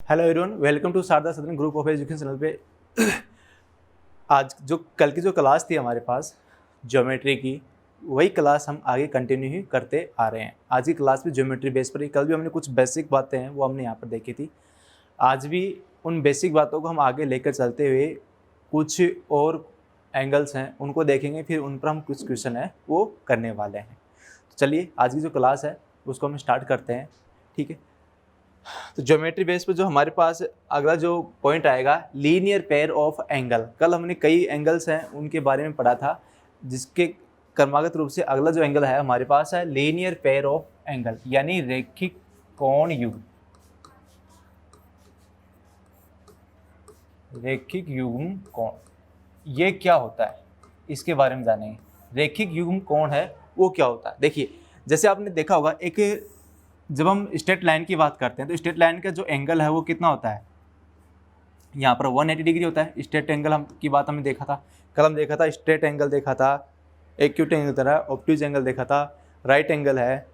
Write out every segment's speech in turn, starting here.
Hello everyone, welcome to Sharda Sadan group of education channel पे। आज जो कल की जो क्लास थी हमारे पास ज्योमेट्री की, वही क्लास हम आगे कंटिन्यू ही करते आ रहे हैं। आज की क्लास भी ज्योमेट्री बेस पर ही, कल भी हमने कुछ बेसिक बातें हैं वो हमने यहाँ पर देखी थी। आज भी उन बेसिक बातों को हम आगे लेकर चलते हुए कुछ और एंगल्स हैं उनको देखेंगे, फिर उन पर हम कुछ क्वेश्चन है वो करने वाले हैं। तो चलिए आज की जो क्लास है उसको हम स्टार्ट करते हैं, ठीक है। तो ज्योमेट्री बेस पे जो हमारे पास अगला जो पॉइंट आएगा, लीनियर पेयर ऑफ एंगल। कल हमने कई एंगल्स हैं उनके बारे में पढ़ा था, जिसके क्रमागत रूप से अगला जो एंगल है हमारे पास है लीनियर पेयर ऑफ एंगल, यानी रैखिक कोण युग्म। रैखिक युग्म कोण ये क्या होता है, इसके बारे में जानेंगे। रैखिक युग्म कोण है वो क्या होता है। देखिए, जैसे आपने देखा होगा, एक जब हम स्ट्रेट लाइन की बात करते हैं तो स्ट्रेट लाइन का जो एंगल है वो कितना होता है, यहाँ पर 180 डिग्री होता है। स्ट्रेट एंगल हम की बात हमने देखा था, कल हम देखा था स्ट्रेट एंगल देखा था, एक्यूट एंगल देखा था, ऑब्ट्यूज एंगल देखा था, राइट एंगल है,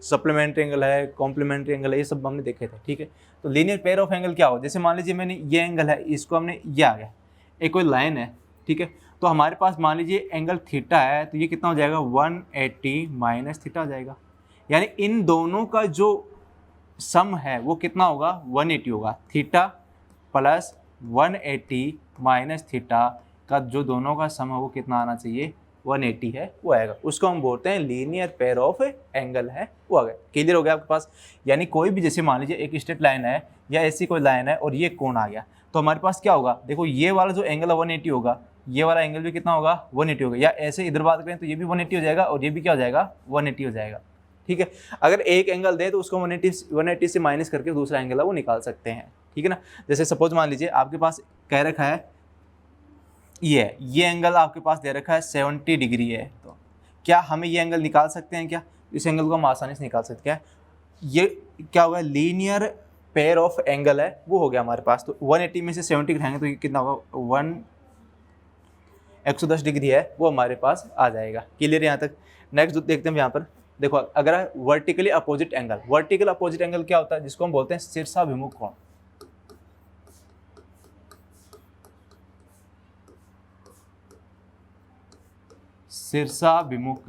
सप्लीमेंट्री एंगल है, कॉम्प्लीमेंट्री एंगल है, ये सब हमने देखे थे, ठीक है। तो लीनियर पेयर ऑफ एंगल क्या हो, जैसे मान लीजिए मैंने ये एंगल है, इसको हमने ये आ गया, एक कोई लाइन है, ठीक है। तो हमारे पास मान लीजिए एंगल थीटा है, तो ये कितना हो जाएगा 180 माइनस थीटा हो जाएगा, यानी इन दोनों का जो सम है वो कितना होगा 180 होगा। थीटा प्लस 180 माइनस थीटा का जो दोनों का सम है वो कितना आना चाहिए 180 है वो आएगा, उसको हम बोलते हैं लीनियर पेयर ऑफ एंगल है वो आ गया। क्लियर हो गया आपके पास। यानी कोई भी, जैसे मान लीजिए एक स्ट्रेट लाइन है या ऐसी कोई लाइन है और ये कोण आ गया, तो हमारे पास क्या होगा, देखो ये वाला जो एंगल है 180 होगा, ये वाला एंगल भी कितना होगा 180 होगा, या ऐसे इधर बात करें तो ये भी 180 हो जाएगा और ये भी क्या हो जाएगा 180 हो जाएगा, ठीक है। अगर एक एंगल दे तो उसको 180 से माइनस करके दूसरा एंगल है वो निकाल सकते हैं, ठीक है ना। जैसे सपोज मान लीजिए आपके पास कह रखा है ये एंगल आपके पास दे रखा है 70 डिग्री है, तो क्या हमें ये एंगल निकाल सकते हैं क्या, इस एंगल को हम आसानी से निकाल सकते हैं। ये क्या होगा, लीनियर पेयर ऑफ एंगल है वो हो गया हमारे पास। तो 180 में से 70 घटाएंगे तो ये कितना होगा 110 डिग्री है वो हमारे पास आ जाएगा। क्लियर यहाँ तक। नेक्स्ट देखते हैं यहाँ पर, देखो अगर vertically opposite angle, vertical opposite angle क्या होता है, जिसको हम बोलते हैं शीर्षाभिमुख कोण। शीर्षाभिमुख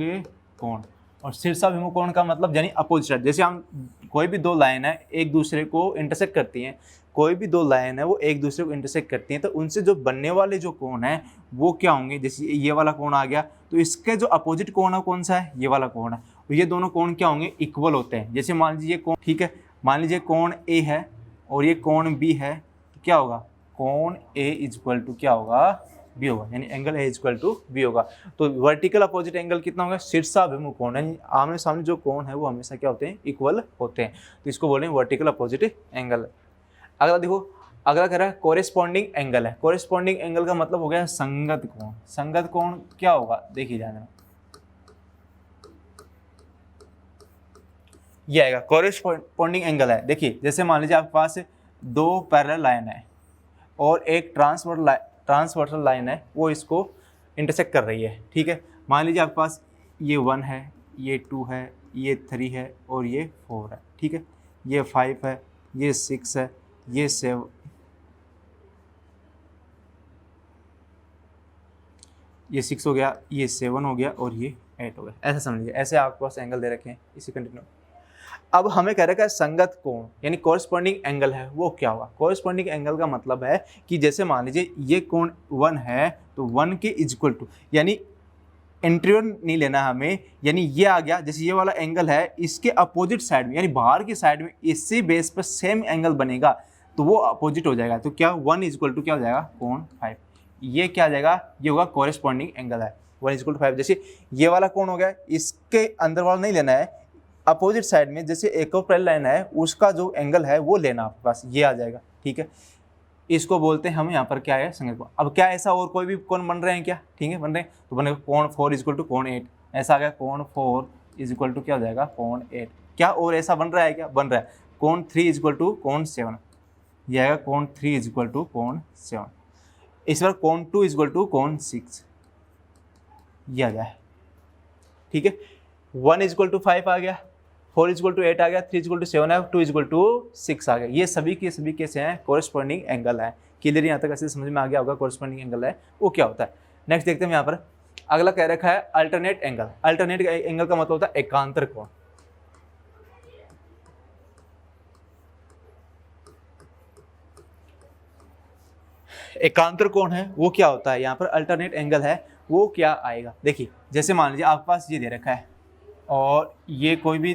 कोण, और शीर्षाभिमुख कोण का मतलब यानी अपोजिट, जैसे हम कोई भी दो लाइन है एक दूसरे को इंटरसेक्ट करती हैं, कोई भी दो लाइन है वो एक दूसरे को इंटरसेक्ट करती हैं, तो उनसे जो बनने वाले जो कोण है वो क्या होंगे। जैसे ये वाला कोण आ गया तो इसके जो अपोजिट कोण है कौन सा है, ये वाला कोण है, तो ये दोनों कोण क्या होंगे इक्वल होते हैं। जैसे मान लीजिए कोण, ठीक है, मान लीजिए कोण ए है और ये कोण बी है, तो क्या होगा कोण ए इक्वल टू क्या होगा बी होगा, यानी angle A equal to B होगा। तो वर्टिकल अपोजिट एंगल कितना होगा शीर्षाभिमुख कोण, यानी आमने सामने जो कोण है वो हमेशा क्या होते हैं इक्वल होते हैं, तो इसको बोल रहे हैं वर्टिकल अपोजिट एंगल। अगला देखो, अगला कह रहा है कोरेस्पॉन्डिंग एंगल है। कोरेस्पॉन्डिंग एंगल का मतलब हो गया संगत कोण। संगत कोण क्या होगा देखिए ध्यान, ये आएगा कोरेस्पॉन्डिंग एंगल है। देखिए जैसे मान लीजिए आपके पास दो पैरेलल लाइन है और एक ट्रांसवर्सल लाइन है वो इसको इंटरसेक्ट कर रही है, ठीक है। मान लीजिए आपके पास ये 1 है, ये 2 है, ये 3 है और ये 4 है, ठीक है। ये 5 है, ये 6 है, ये 7, ये 6 हो गया, ये 7 हो गया और ये 8 हो गया, ऐसा समझिए। ऐसे आपके पास एंगल दे रखे हैं, इसी कंटिन्यू। अब हमें कह रखा है संगत कोण यानी कोरेस्पॉन्डिंग एंगल है वो क्या होगा। कोरेस्पॉन्डिंग एंगल का मतलब है कि जैसे मान लीजिए ये कोण 1 है तो 1 के इक्वल टू, यानी इंटीरियर नहीं लेना हमें, यानी ये आ गया, जैसे ये वाला एंगल है इसके अपोजिट साइड में यानी बाहर की साइड में इसी बेस पर सेम एंगल बनेगा तो वो अपोजिट हो जाएगा, तो क्या 1 इक्वल टू क्या हो जाएगा कोण 5। ये क्या आ जाएगा, ये होगा कोरेस्पॉन्डिंग एंगल है 1 इक्वल टू 5। जैसे ये वाला कोण हो गया, इसके अंदर वाला नहीं लेना है, अपोजिट साइड में जैसे एक और पैरेलल लाइन है उसका जो एंगल है वो लेना आपके पास, ये आ जाएगा, ठीक है। इसको बोलते हैं हम यहाँ पर क्या है संगत कोण। अब क्या ऐसा और कोई भी कोण बन रहे हैं क्या, ठीक है बन रहे हैं, तो बनेगा कोण 4 इक्वल टू कोण 8, ऐसा आ गया कोण 4 इज इक्वल टू क्या हो जाएगा कोण 8। क्या और ऐसा बन रहा है क्या, बन रहा है कोण 3 इज इक्वल टू कोण 7, यह आएगा कोण 3 इज इक्वल टू कोण 7। इस बार कोण 2 इज इक्वल टू कोण 6, यह आ जाए, ठीक है। 1 इज इक्वल टू 5 आ गया, 4 इक्वल टू 8 आ गया, 3 इक्वल टू 7 है, 2 इक्वल टू 6 आ गया। ये सभी के सभी कैसे हैं, कोरिस्पॉन्डिंग एंगल है। क्लियर, यहाँ तक ऐसे समझ में आ गया होगा कोरिस्पॉन्डिंग एंगल है वो क्या होता है। नेक्स्ट देखते हैं यहाँ पर अगला कह रखा है अल्टरनेट एंगल। अल्टरनेट एंगल का मतलब होता है एकांतर कोण। एकांतर कोण है वो क्या होता है, यहाँ पर अल्टरनेट एंगल है वो क्या आएगा। देखिए जैसे मान लीजिए आपके पास ये दे रखा है और ये कोई भी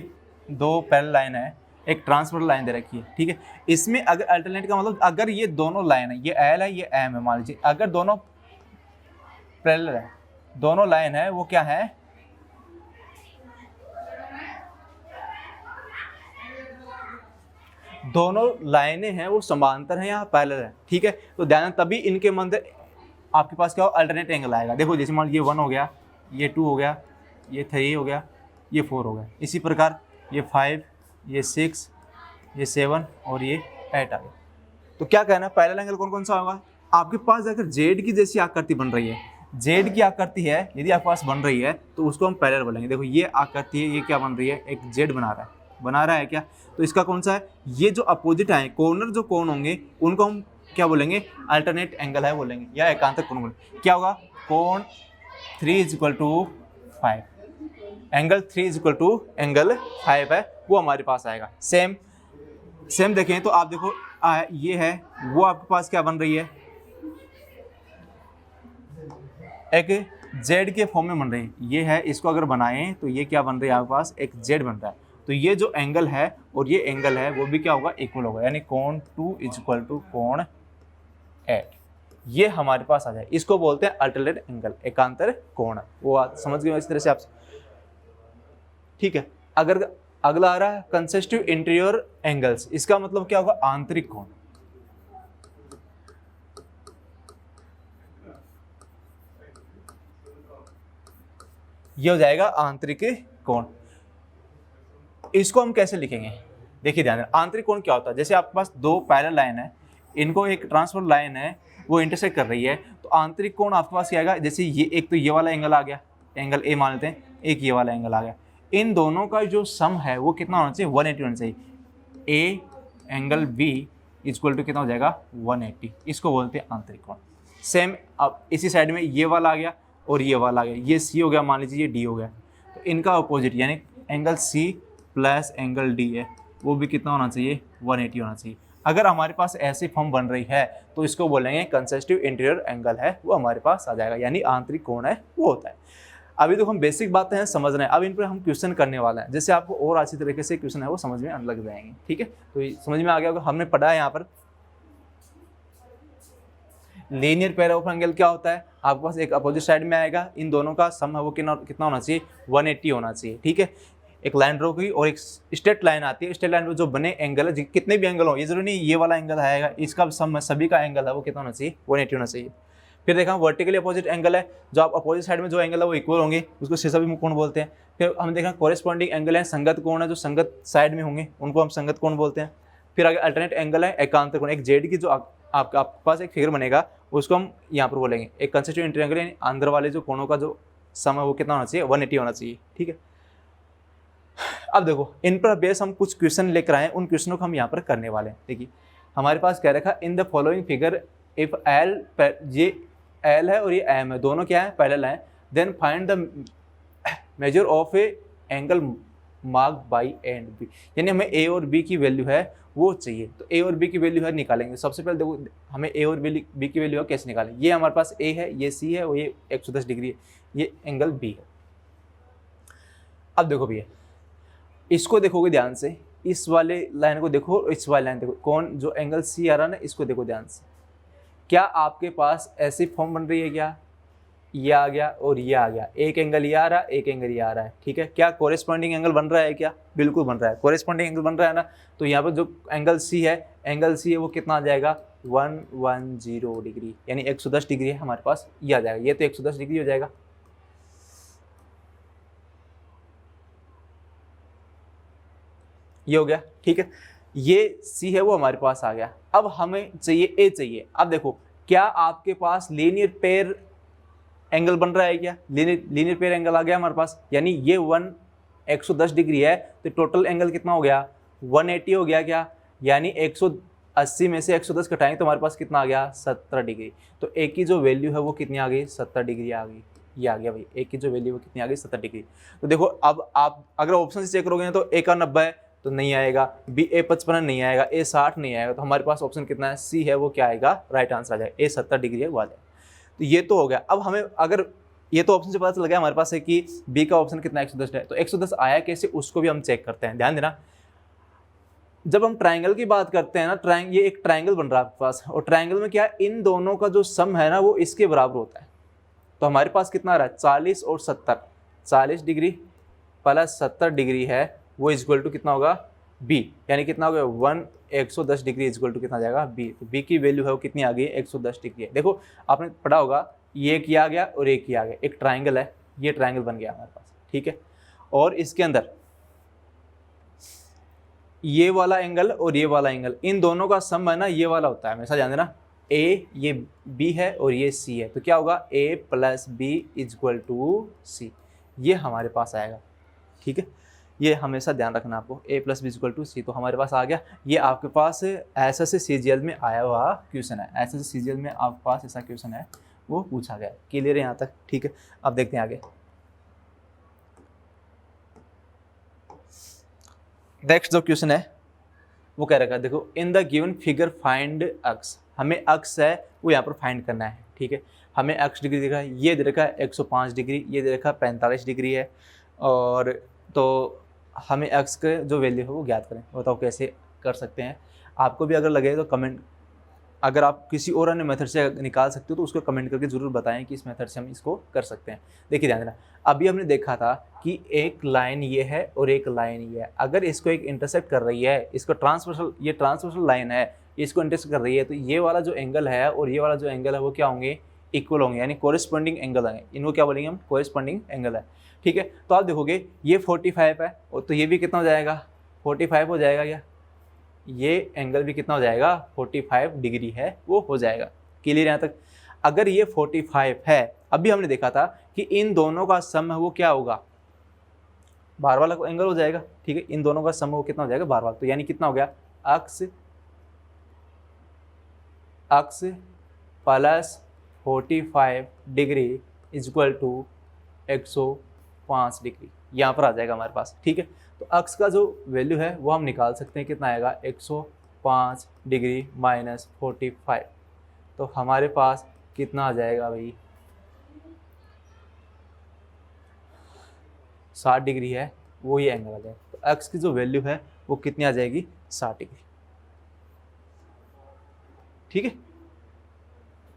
दो पैरेलल लाइन है, एक ट्रांसवर्सल लाइन दे रखी है, ठीक है। इसमें अगर अल्टरनेट का मतलब अगर ये दोनों लाइन है, ये एल है ये एम है, मान लीजिए अगर दोनों पैरेलल है, दोनों लाइन है वो क्या है, दोनों लाइनें हैं वो समांतर हैं या पैरेलल है, ठीक है। तो ध्यान तभी इनके मध्य आपके पास क्या हो, अल्टरनेट एंगल आएगा। देखो जैसे मान लीजिए 1 हो गया, ये 2 हो गया, ये 3 हो गया, ये 4 हो गया, इसी प्रकार ये 5, ये 6, ये 7 और ये 8 आ गया। तो क्या कहना है, पैरेलल एंगल कौन कौन सा होगा। आपके पास अगर जेड की जैसी आकृति बन रही है, जेड की आकृति है यदि आपके पास बन रही है तो उसको हम पैरेलल बोलेंगे। देखो ये आकृति है, ये क्या बन रही है, एक जेड बना रहा है क्या, तो इसका कौन सा है, ये जो अपोजिट है कॉर्नर जो कोण होंगे उनको हम क्या बोलेंगे, अल्टरनेट एंगल है बोलेंगे या एकांतर कोण बोलेंगे। क्या होगा, कोण 3 equal to 5, angle 3 equal to angle 5 है वो हमारे पास आएगा। सेम देखें तो आप देखो ये है वो आपके पास क्या बन रही है, एक जेड के फॉर्म में बन रही है, ये है, इसको अगर बनाएं तो ये क्या बन रही है आपके पास, एक जेड बन रहा है। तो ये जो एंगल है और ये एंगल है वो भी क्या होगा, इक्वल होगा, यानी कोण 2 इक्वल टू कोण 8, ये हमारे पास आ जाए। इसको बोलते हैं अल्टरनेट एंगल, एकांतर कोण। वो समझ गए इस तरह से आप, ठीक है। अगर अगला आ रहा है कंसेस्टिव इंटीरियर एंगल्स, इसका मतलब क्या होगा, आंतरिक कोण। ये हो जाएगा आंतरिक कोण। इसको हम कैसे लिखेंगे, देखिए ध्यान दें, आंतरिक कोण क्या होता है, जैसे आपके पास दो पैरेलल लाइन है, इनको एक ट्रांसफर लाइन है वो इंटरसेक्ट कर रही है, तो आंतरिक कोण आपके पास क्या आएगा, जैसे ये एक तो ये वाला एंगल आ गया, एंगल ए मान लेते हैं, एक ये वाला एंगल आ गया, इन दोनों का जो सम है वो कितना होना चाहिए, 180 होना चाहिए। A angle B equal to कितना हो जाएगा, 180, इसको बोलते हैं आंतरिक कोण। सेम अब इसी साइड में ये वाला आ गया और ये वाला आ गया, ये सी हो गया, मान लीजिए ये डी हो गया, तो इनका अपोजिट यानी angle C plus angle D है वो भी कितना होना चाहिए, 180 होना चाहिए। अगर हमारे पास ऐसी फॉर्म बन रही है तो इसको बोलेंगे कंसेस्टिव इंटीरियर एंगल है वो हमारे पास आ जाएगा, यानी आंतरिक कोण है वो होता है। अभी तो हम बेसिक बातें हैं समझ रहे हैं, अब इन पर हम क्वेश्चन करने वाले हैं, जैसे आपको और अच्छी तरीके से क्वेश्चन है वो समझ में लग जाएंगे, ठीक है। तो ये समझ में आ गया होगा, हमने पढ़ा है यहाँ पर लीनियर पेयर ऑफ एंगल क्या होता है, आपके पास एक अपोजिट साइड में आएगा, इन दोनों का सम है वो कितना होना चाहिए, 180 होना चाहिए, ठीक है। एक लाइन ड्रॉ की और एक स्ट्रेट लाइन आती है, स्ट्रेट लाइन में जो बने एंगल है, कितने भी एंगल हो, ये जरूरी नहीं ये वाला एंगल आएगा, इसका सम सभी का एंगल है वो कितना होना चाहिए, 180 होना चाहिए। फिर देखा वर्टिकली अपोजिट एंगल है, जो आप अपोजिट साइड में जो एंगल है वो इक्वल होंगे, उसको शीर्षाभिमुख कोण बोलते हैं। फिर हम देखा कोरिस्पॉन्डिंग एंगल है, संगत कोण है, जो संगत साइड में होंगे उनको हम संगत कोण बोलते हैं। फिर आगे अल्टरनेट एंगल है, एकांतर कोण, एक जेड की जो आपके पास एक फिगर बनेगा उसको हम यहाँ पर बोलेंगे एक कंसेस्टिव इंटीरियर एंगल, यानी अंदर वाले जो कोणों का जो सम है वो कितना होना चाहिए, 180 होना चाहिए, ठीक है। अब देखो इन पर बेस हम कुछ क्वेश्चन लेकर आए, उन क्वेश्चनों को हम यहाँ पर करने वाले हैं। देखिए हमारे पास कह रखा in the following figure if L, ये एल है और ये एम है, दोनों क्या है, पैरेलल है, then find the measure of A angle mark by A and B, यानी हमें ए और बी की वैल्यू है वो चाहिए। तो ए और बी की वैल्यू है निकालेंगे। सबसे पहले देखो हमें ए और बी की वैल्यू है कैसे निकालें, ये हमारे पास ए है, ये सी है और ये 110 डिग्री है, ये एंगल बी है। अब देखो भैया इसको देखोगे ध्यान से, इस वाले लाइन को देखो और इस वाले लाइन देखो, कौन जो एंगल सी आ रहा है ना इसको देखो ध्यान से, क्या आपके पास ऐसी फॉर्म बन रही है, क्या ये आ गया और ये आ गया, एक एंगल ये आ रहा है, एक एंगल ये आ रहा है, ठीक है। क्या कोरिस्पॉन्डिंग एंगल बन रहा है, क्या बिल्कुल बन रहा है, कोरिस्पॉन्डिंग एंगल बन रहा है ना। तो यहाँ पर जो एंगल सी है वो कितना आ जाएगा, 110 डिग्री, यानी 110 डिग्री है हमारे पास, ये आ जाएगा, ये तो 110 डिग्री हो जाएगा। ये हो गया, ठीक है। ये सी है वो हमारे पास आ गया। अब हमें चाहिए ए चाहिए। अब देखो क्या आपके पास लीनियर पेयर एंगल बन रहा है, क्या लीनियर पेयर एंगल आ गया हमारे पास, यानी ये 1 110 डिग्री है तो टोटल एंगल कितना हो गया 180 हो गया क्या, यानी 180 में से 110 घटाएंगे तो हमारे पास कितना आ गया 70 डिग्री। तो ए की जो वैल्यू है वो कितनी आ गई 70 डिग्री आ गई, ये आ गया भाई ए की जो वैल्यू वो कितनी आ गई 70 डिग्री। तो देखो अब आप अगर ऑप्शन से चेक करोगे तो ए का 90 है तो नहीं आएगा, बी ए 55 नहीं आएगा, ए 60 नहीं आएगा, तो हमारे पास ऑप्शन कितना है सी है वो क्या आएगा राइट आंसर आ जाएगा, ए 70 डिग्री है वो आ जाएगा। तो ये तो हो गया। अब हमें अगर ये तो ऑप्शन से पता चल गया हमारे पास है कि बी का ऑप्शन कितना 110 है, तो 110 आया कैसे उसको भी हम चेक करते हैं। ध्यान देना जब हम ट्राइंगल की बात करते हैं ना, ये एक ट्राइंगल बन रहा है आपके पास, और ट्राइंगल में क्या है इन दोनों का जो सम है ना वो इसके बराबर होता है। तो हमारे पास कितना आ रहा है 40 और 70, 40 डिग्री प्लस 70 डिग्री है वो इक्वल टू कितना होगा बी, यानी कितना हो गया 110 डिग्री इक्वल टू कितना जाएगा बी। तो बी की वैल्यू है वो कितनी आ गई 110 डिग्री है। देखो आपने पढ़ा होगा ये किया आ गया और एक किया आ गया, एक ट्राइंगल है, ये ट्राइंगल बन गया हमारे पास, ठीक है। और इसके अंदर ये वाला एंगल और ये वाला एंगल इन दोनों का सम है ना ये वाला होता है, हमेशा ध्यान देना। ए ये बी है और ये सी है, तो क्या होगा ए प्लस बी इक्वल टू सी, ये हमारे पास आएगा, ठीक है। ये हमेशा ध्यान रखना आपको, ए प्लस बी इक्वल टू सी, तो हमारे पास आ गया। ये आपके पास ऐसा से सीजीएल में आया हुआ क्वेश्चन है, ऐसा से सीजीएल में आपके पास ऐसा क्वेश्चन है वो पूछा गया। क्लियर है यहाँ तक, ठीक है। अब देखते हैं आगे। नेक्स्ट जो क्वेश्चन है वो कह रखा है, देखो in the given figure find x, हमें अक्स है वो यहाँ पर फाइंड करना है, ठीक है। हमें अक्स डिग्री दिखा है, ये दे रखा है 105 डिग्री, ये दे रखा है 45 डिग्री है, और तो हमें अक्स के जो वैल्यू है वो ज्ञात करें। बताओ कैसे कर सकते हैं। आपको भी अगर लगे तो कमेंट, अगर आप किसी और अन्य मेथड से निकाल सकते हो तो उसको कमेंट करके ज़रूर बताएं कि इस मेथड से हम इसको कर सकते हैं। देखिए ध्यान देना, अभी हमने देखा था कि एक लाइन ये है और एक लाइन ये है, अगर इसको एक इंटरसेक्ट कर रही है, इसको ट्रांसवर्सल, ये ट्रांसवर्सल लाइन है, इसको इंटरसेक्ट कर रही है, तो ये वाला जो एंगल है और ये वाला जो एंगल है वो क्या होंगे इक्वल होंगे, यानी कोरिस्पॉन्डिंग एंगल है, इनको क्या बोलेंगे हम कोरिस्पॉन्डिंग एंगल है, ठीक है। तो आप देखोगे ये 45 है और तो ये भी कितना हो जाएगा 45 हो जाएगा, क्या ये एंगल भी कितना हो जाएगा 45 डिग्री है वो हो जाएगा। क्लियर यहाँ तक। अगर ये 45 है, अभी हमने देखा था कि इन दोनों का सम है वो क्या होगा बार वाला एंगल हो जाएगा, ठीक है। इन दोनों का सम वो कितना हो जाएगा बार वाला, तो यानी कितना हो गया x plus 45 degree equal to 105 degree, यहाँ पर आ जाएगा हमारे पास, ठीक है। तो अक्स का जो वैल्यू है वो हम निकाल सकते हैं, कितना आएगा 105 डिग्री माइनस 45, तो हमारे पास कितना आ जाएगा भाई 60 डिग्री है वो ये एंगल आ जाएगा। तो अक्स की जो वैल्यू है वो कितनी आ जाएगी 60 डिग्री, ठीक है।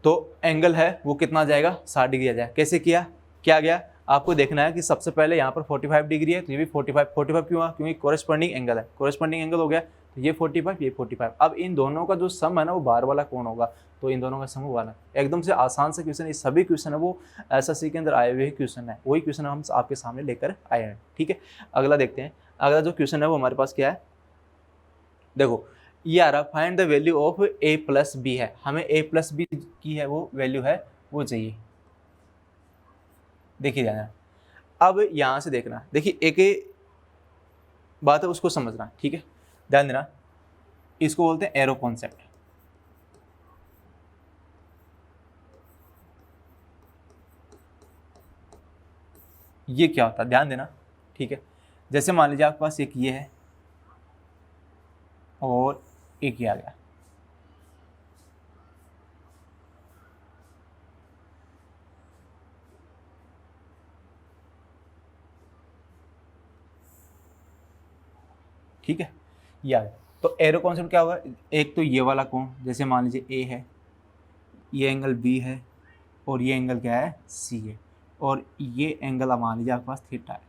तो एंगल है वो कितना आ जाएगा 60 डिग्री आ जाएगा। कैसे किया, क्या गया आपको देखना है कि सबसे पहले यहाँ पर 45 डिग्री है तो ये भी 45 क्यों हुआ, क्योंकि कोरेस्पॉन्डिंग एंगल है, कोरेस्पॉन्डिंग एंगल हो गया, तो ये 45 ये 45। अब इन दोनों का जो सम है ना वो बार वाला कौन होगा, तो इन दोनों का सम वाला। एकदम से आसान से क्वेश्चन, ये सभी क्वेश्चन है वो एसएससी के अंदर आए हुए क्वेश्चन है, वही क्वेश्चन हम आपके सामने लेकर आए हैं, ठीक है। अगला देखते हैं, अगला जो क्वेश्चन है वो हमारे पास क्या है, देखो ये आ रहा find the value of A plus B है, हमें ए प्लस बी की है वो वैल्यू है वो चाहिए। देखिए जाना, अब यहाँ से देखना, देखिए एक बात है उसको समझना, ठीक है। ध्यान देना, इसको बोलते हैं एरो कॉन्सेप्ट। ये क्या होता है ध्यान देना, ठीक है। जैसे मान लीजिए आपके पास एक ये है और एक ये आ गया, ठीक है, ये आ गया। तो एरो कॉन्सेप्ट क्या होगा, एक तो ये वाला कोण, जैसे मान लीजिए ए है, ये एंगल बी है और ये एंगल क्या है सी है, और ये एंगल मान लीजिए आपके पास थीटा है।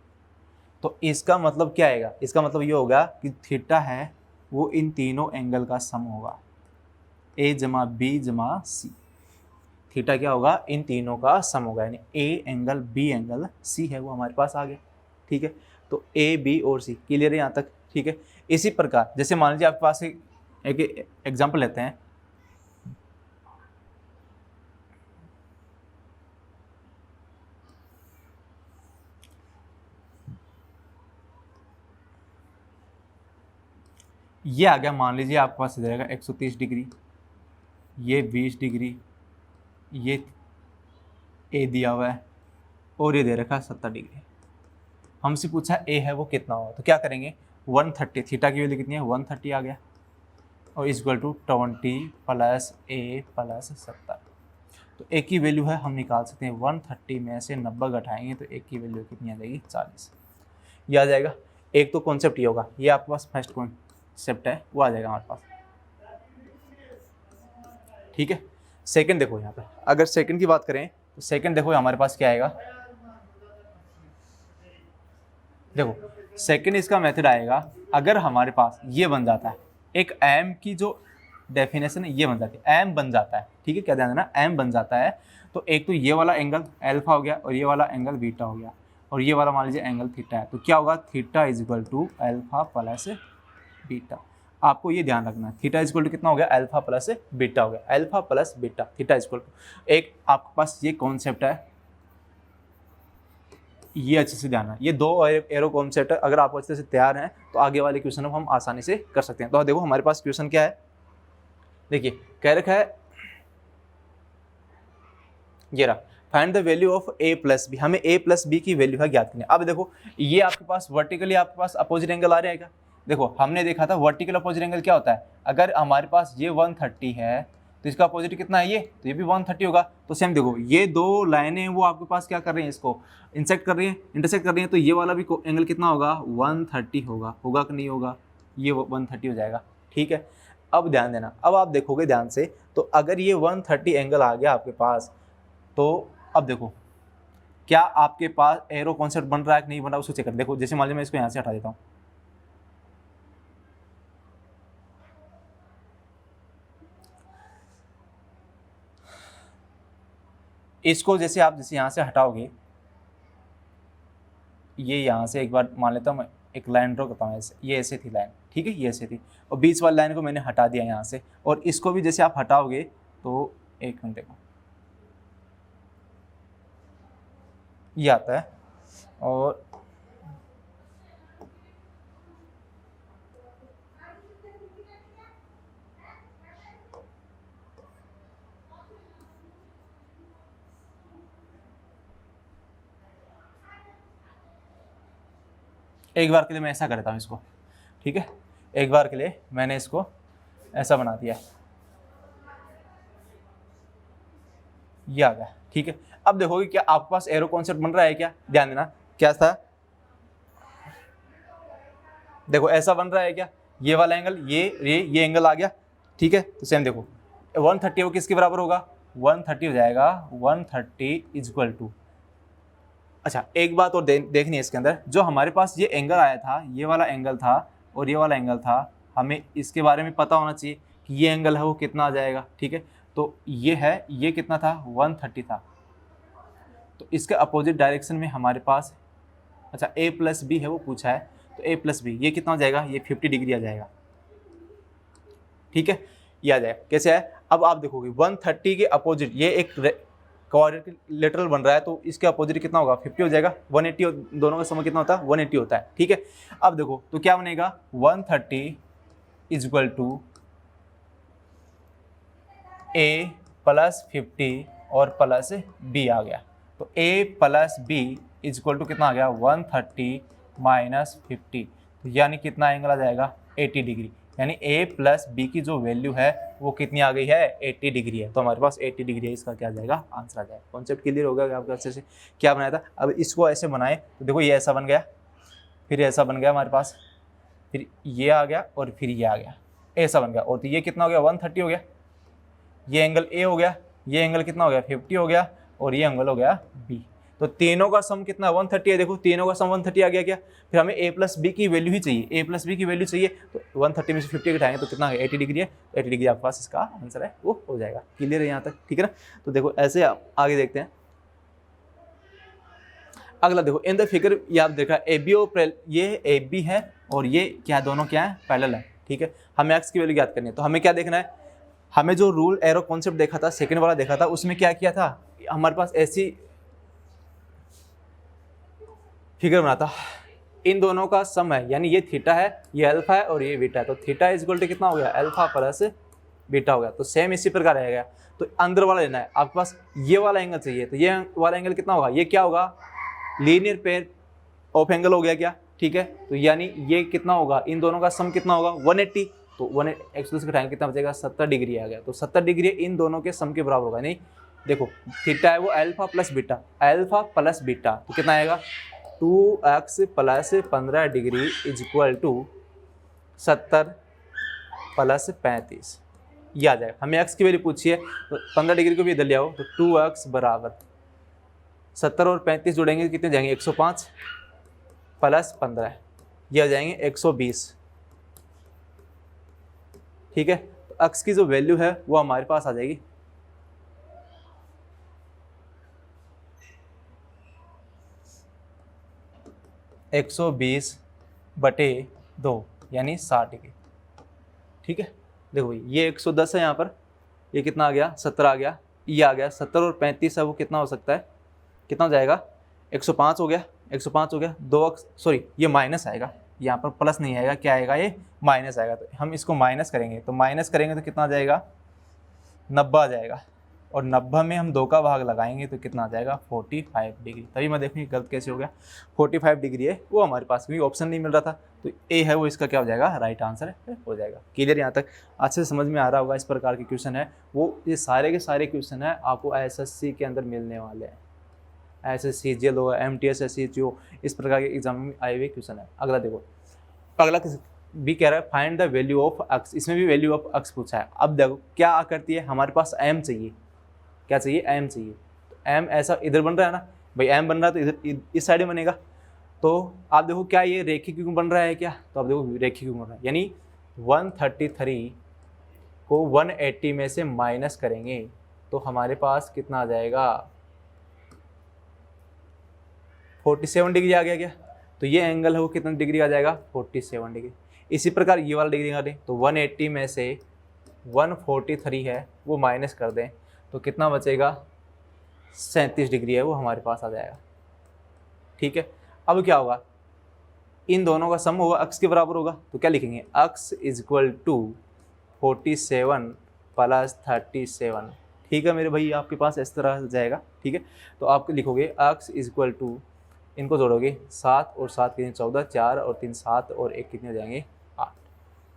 तो इसका मतलब क्या आएगा, इसका मतलब ये होगा कि थीटा है वो इन तीनों एंगल का सम होगा, ए जमा बी जमा सी। थीटा क्या होगा इन तीनों का सम होगा, यानी A angle B angle C है वो हमारे पास आ गया, ठीक है। तो ए बी और सी, क्लियर है यहाँ तक, ठीक है। इसी प्रकार जैसे मान लीजिए आपके पास एक एग्जाम्पल लेते हैं, ये आ गया, मान लीजिए आपके पास इधर रहेगा 130 डिग्री, ये 20 डिग्री, ये ए दिया हुआ है और ये दे रखा है 70 डिग्री। हमसे पूछा ए है वो कितना होगा, तो क्या करेंगे 130, थीटा की वैल्यू कितनी है 130 आ गया, और equal to 20 plus A plus 70। तो ए की वैल्यू है हम निकाल सकते हैं 130 में से 90 घटाएंगे तो ए की वैल्यू कितनी आ जाएगी 40। ये आ जाएगा। एक तो कॉन्सेप्ट ये होगा, ये आपके पास फर्स्ट कॉन्सेप्ट है वो आ जाएगा हमारे पास, ठीक है। सेकंड देखो यहाँ पे, अगर सेकंड की बात करें तो सेकंड देखो हमारे पास क्या आएगा, देखो सेकंड इसका मेथड आएगा, अगर हमारे पास ये बन जाता है एक एम की जो डेफिनेशन है ये बन जाती है, एम बन जाता है, ठीक है, क्या ध्यान देना, एम बन जाता है, तो एक तो ये वाला एंगल अल्फा हो गया और ये वाला एंगल बीटा हो गया और ये वाला मान लीजिए एंगल थीटा है, तो क्या होगा theta is equal to alpha plus beta. आपको ये ध्यान रखना है, थीटा इज इक्वल टू कितना हो गया अल्फा प्लस बीटा हो गया, alpha plus beta theta is equal to, एक आपके पास ये कॉन्सेप्ट है, ये अच्छे से ध्यान है, ये दो एरो कॉन्सेप्ट है, अगर आप अच्छे से तैयार हैं तो आगे वाले क्वेश्चन हम आसानी से कर सकते हैं। तो देखो हमारे पास क्वेश्चन क्या है, देखिए कह रखा है ये रहा, find the value of a plus B, हमें a प्लस बी की वैल्यू है ज्ञात करनी है। अब देखो ये आपके पास वर्टिकली आपके पास अपोजिट एंगल आ रहा है क्या, देखो हमने देखा था वर्टिकल अपोजिट एंगल क्या होता है, अगर हमारे पास ये 130 है तो इसका अपोजिट कितना है ये, तो ये भी 130 होगा। तो सेम देखो ये दो लाइनें वो आपके पास क्या कर रही हैं, इसको इंसेक्ट कर रही हैं, इंटरसेक्ट कर रही हैं, तो ये वाला भी एंगल कितना होगा 130 होगा कि नहीं होगा, ये 130 हो जाएगा, ठीक है। अब ध्यान देना, अब आप देखोगे ध्यान से, तो अगर ये 130 एंगल आ गया आपके पास, तो अब देखो क्या आपके पास एरो कॉन्सेप्ट बन रहा है कि नहीं बन रहा, उसको चेक कर। देखो जैसे मान लीजिए मैं इसको यहाँ से हटा देता हूँ, इसको जैसे आप जैसे यहाँ से हटाओगे, ये यहाँ से एक बार मान लेता हूँ मैं एक लाइन ड्रॉ करता हूँ ऐसे, ये ऐसे थी लाइन, ठीक है, ये ऐसे थी और बीच वाली लाइन को मैंने हटा दिया यहाँ से, और इसको भी जैसे आप हटाओगे तो एक मिनट देखो ये आता है, और एक बार के लिए मैं ऐसा करता हूँ इसको, ठीक है, एक बार के लिए मैंने इसको ऐसा बना दिया, ये आ गया, ठीक है। अब देखोगे क्या आपके पास एरो कॉन्सेप्ट बन रहा है क्या, ध्यान देना क्या था, देखो ऐसा बन रहा है क्या, ये वाला एंगल ये एंगल आ गया, ठीक है। तो सेम देखो 130 वो किसके बराबर होगा 130 हो जाएगा, 130 इज इक्वल टू, अच्छा एक बात और देखनी है इसके अंदर, जो हमारे पास ये एंगल आया था, ये वाला एंगल था और ये वाला एंगल था, हमें इसके बारे में पता होना चाहिए कि ये एंगल है वो कितना आ जाएगा, ठीक है। तो ये है, ये कितना था 130 था, तो इसके अपोजिट डायरेक्शन में हमारे पास, अच्छा a प्लस बी है वो पूछा है, तो a प्लस बी ये कितना हो जाएगा, ये 50 डिग्री आ जाएगा, ठीक है, ये आ जाएगा। कैसे है, अब आप देखोगे 130 के अपोजिट ये एक क्वाड्रिलेटरल बन रहा है, तो इसके अपोजिट कितना होगा 50 हो जाएगा, 180 दोनों का सम कितना होता है 180 होता है, ठीक है। अब देखो तो क्या बनेगा 130 is equal to a plus 50 और प्लस b आ गया, तो a plus b is equal to कितना आ गया 130 माइनस 50, तो यानी कितना एंगल आ जाएगा 80 डिग्री, यानी a प्लस बी की जो वैल्यू है वो कितनी आ गई है 80 डिग्री है, तो हमारे पास 80 डिग्री है, इसका क्या आ जाएगा आंसर आ जाएगा। कॉन्सेप्ट क्लियर हो गया आपका अच्छे से, क्या बनाया था। अब इसको ऐसे बनाए तो देखो ये ऐसा बन गया, फिर ऐसा बन गया हमारे पास, फिर ये आ गया और फिर ये आ गया, ऐसा बन गया, और तो ये कितना हो गया 130 हो गया, ये एंगल ए हो गया, ये एंगल कितना हो गया 50 हो गया, और ये एंगल हो गया बी, तो तीनों का सम कितना 130 है, देखो तीनों का सम 130 आ गया क्या, फिर हमें a प्लस बी की वैल्यू ही चाहिए, a प्लस बी की वैल्यू चाहिए, तो 130 में से 50 घटाएंगे तो कितना है 80 डिग्री है, 80 डिग्री आपके पास इसका आंसर है वो हो जाएगा। क्लियर है यहाँ तक, ठीक है ना। तो देखो ऐसे आगे देखते हैं, अगला देखो इन द फिगर, ये आप देखा ए बी और ये ए बी है और ये क्या दोनों क्या है पैरेलल है, ठीक है। हमें एक्स की वैल्यू ज्ञात करनी है, तो हमें क्या देखना है, हमें जो रूल एरो कॉन्सेप्ट देखा था सेकंड वाला देखा था, उसमें क्या किया था, हमारे पास ऐसी फिगर बना था, इन दोनों का सम है, यानी ये थीटा है, ये अल्फा है और ये बीटा है, तो थीटा इज इक्वल टू कितना हो गया, अल्फा प्लस बीटा हो गया। तो सेम इसी प्रकार रहेगा। तो अंदर वाला लेना है, आपके पास ये वाला एंगल चाहिए, तो ये वाला एंगल कितना होगा, ये क्या होगा, लीनियर पेयर ऑफ एंगल हो गया क्या, ठीक है। तो यानी ये कितना होगा, इन दोनों का सम कितना होगा 180, तो 180 एक्स का टाइम कितना बचेगा 70 डिग्री आ गया। तो 70 डिग्री इन दोनों के सम के बराबर होगा। नहीं देखो थीटा है वो alpha plus beta, alpha plus beta, तो कितना आएगा 2x plus 15 degree is equal to 70 plus 35, ये आ जाएगा। हमें x की वैल्यू पूछी है, तो 15 डिग्री को भी इधर ले आओ, तो 2x बराबर 70 और 35 जोड़ेंगे कितने जाएंगे 105 प्लस 15, ये आ जाएंगे 120, ठीक है। तो x की जो वैल्यू है वो हमारे पास आ जाएगी 120/2 यानी 60 डिग्री, ठीक है। देखो भाई ये 110 है यहाँ पर, ये कितना आ गया 70 आ गया, ये आ गया 70 और 35 है वो कितना हो सकता है, कितना हो जाएगा 105 हो गया, 105 हो गया, 2 सॉरी ये माइनस आएगा, यहाँ पर प्लस नहीं आएगा, क्या आएगा ये माइनस आएगा। तो हम इसको माइनस करेंगे, तो माइनस करेंगे तो कितना आ जाएगा 90 आ जाएगा, और 90 में हम 2 का भाग लगाएंगे तो कितना आ जाएगा 45 डिग्री। तभी मैं देखूँगी गलत कैसे हो गया, 45 डिग्री है वो हमारे पास भी ऑप्शन नहीं मिल रहा था, तो ए है वो इसका क्या हो जाएगा राइट आंसर हो जाएगा। क्लियर, यहाँ तक अच्छे से समझ में आ रहा होगा। इस प्रकार के क्वेश्चन है वो, ये सारे के सारे क्वेश्चन है आपको एसएससी के अंदर मिलने वाले हैं, एसएससी जेल हो, MTS SHO, इस प्रकार के एग्जाम में आए हुए क्वेश्चन है। अगला देखो, अगला भी कह रहा है find the value of x, इसमें भी वैल्यू ऑफ x पूछा है। अब देखो क्या करती है, हमारे पास m चाहिए, क्या चाहिए m चाहिए, तो m ऐसा इधर बन रहा है ना भाई, m बन रहा है तो इधर इस साइड में बनेगा। तो आप देखो क्या ये रेखिक क्यों बन रहा है क्या, तो आप देखो रेखिक क्यों बन रहा है, यानी 133 को 180 में से माइनस करेंगे तो हमारे पास कितना आ जाएगा 47 डिग्री आ गया क्या, तो ये एंगल है वो कितना डिग्री आ जाएगा 47 डिग्री। इसी प्रकार ये वाला डिग्री आ रही, तो 180 में से 143 है वो माइनस कर दें तो कितना बचेगा 37 डिग्री है वो हमारे पास आ जाएगा, ठीक है। अब क्या होगा, इन दोनों का सम होगा x के बराबर होगा, तो क्या लिखेंगे x is equal to 47 plus 37, ठीक है मेरे भाई, आपके पास इस तरह जाएगा, ठीक है। तो आप लिखोगे x इज इक्वल टू, इनको जोड़ोगे 7 और 7 कितने 14, 4 और 3 7 और 1 कितने हो जाएंगे 8,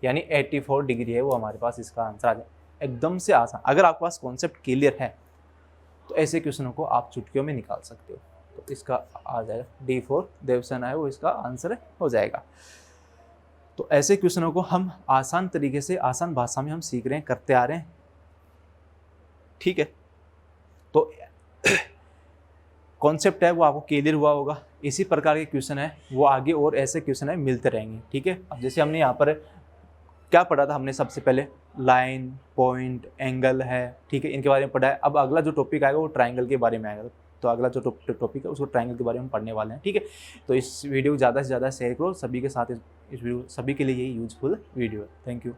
यानी 84 डिग्री है वो हमारे पास इसका आंसर आ जाए। एकदम से आसान, अगर आपके पास कॉन्सेप्ट क्लियर है तो ऐसे क्वेश्चनों को आप चुटकियों में निकाल सकते हो। तो इसका आ जाएगा D4 देवसेना है वो इसका आंसर हो जाएगा। तो ऐसे क्वेश्चनों को हम आसान तरीके से आसान भाषा में हम सीख रहे हैं, करते आ रहे हैं, ठीक है। तो कॉन्सेप्ट है वो आपको क्लियर हुआ होगा। इसी प्रकार के क्वेश्चन है वो आगे और ऐसे क्वेश्चन है मिलते रहेंगे, ठीक है। अब जैसे हमने यहाँ पर क्या पढ़ा था, हमने सबसे पहले लाइन, पॉइंट, एंगल है, ठीक है, इनके बारे में पढ़ा है। अब अगला जो टॉपिक आएगा वो ट्राइंगल के बारे में आएगा, तो अगला जो टॉपिक है उसको ट्राइंगल के बारे में पढ़ने वाले हैं, ठीक है। तो इस वीडियो को ज़्यादा से ज़्यादा शेयर करो सभी के साथ, इस वीडियो सभी के लिए यही यूजफुल वीडियो है। Thank you.